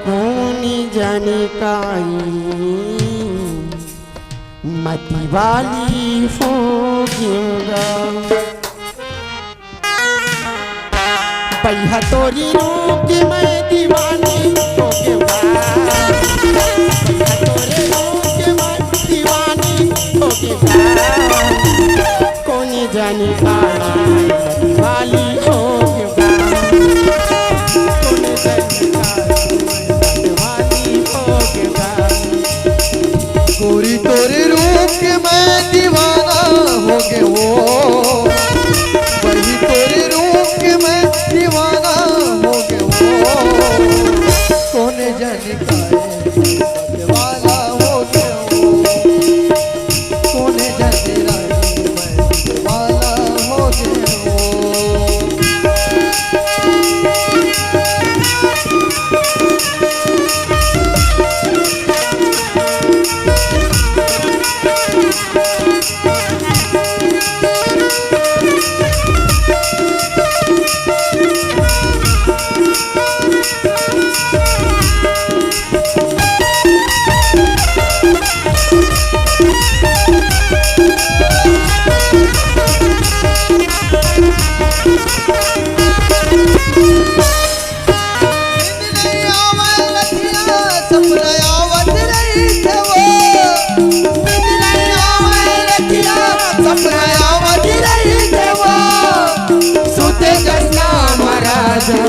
कोनी जाने काई मती वाली फोगेगा पैहा तोरी रोक मैं दीवानी होगेगा पैहा तोरे रोक मैं दीवानी होगेगा कोनी जाने काई मती वाली होगेगा कोनी जाने गोरी तोरे रूप के मैं दीवाना हो गए वो वही तोरे रूप के मैं दीवाना हो गए वो कौन जाने का दीवाना हो गए वो कौन जाने मैं दीवाना हो गए वो।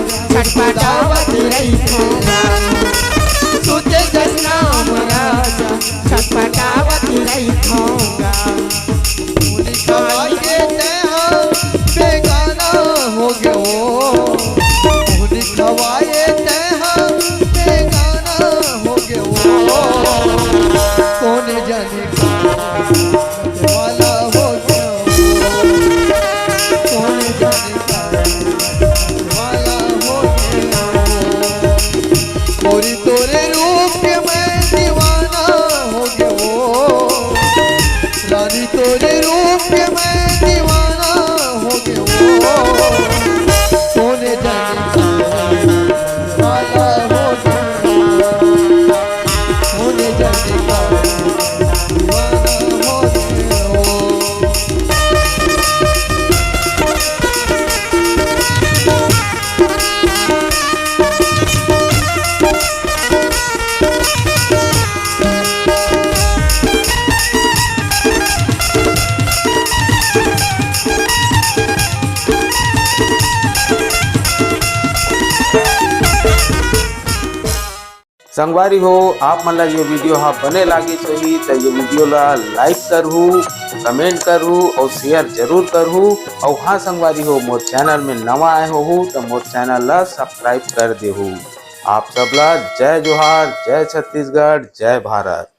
छटपटावत रही खाऊंगा सोचे जसना महाराजा छटपटावत रही खाऊंगा के बेगाना हो गए वो खवाए बेगाना हो गए वो कौन जाने वाला हो गया कौन जाने गोरी तोरे रूप के मैं दीवाना हो गया वो रानी तोरे रूप के मैं दीवाना हो गया वो कौन जाने वाला हो गया कौन जाने का दीवाना हो गया वो। संगवारी हो आप मन ला ये वीडियो हा बने लागी होही तो ये वीडियो ला लाइक करहु कमेंट करहु और शेयर जरूर करहु और हाँ संगवारी हो मोर चैनल में नवा आए हो तो मोर चैनल ला सब्सक्राइब कर देहु। आप सब ला जय जोहार, जय छत्तीसगढ़, जय भारत।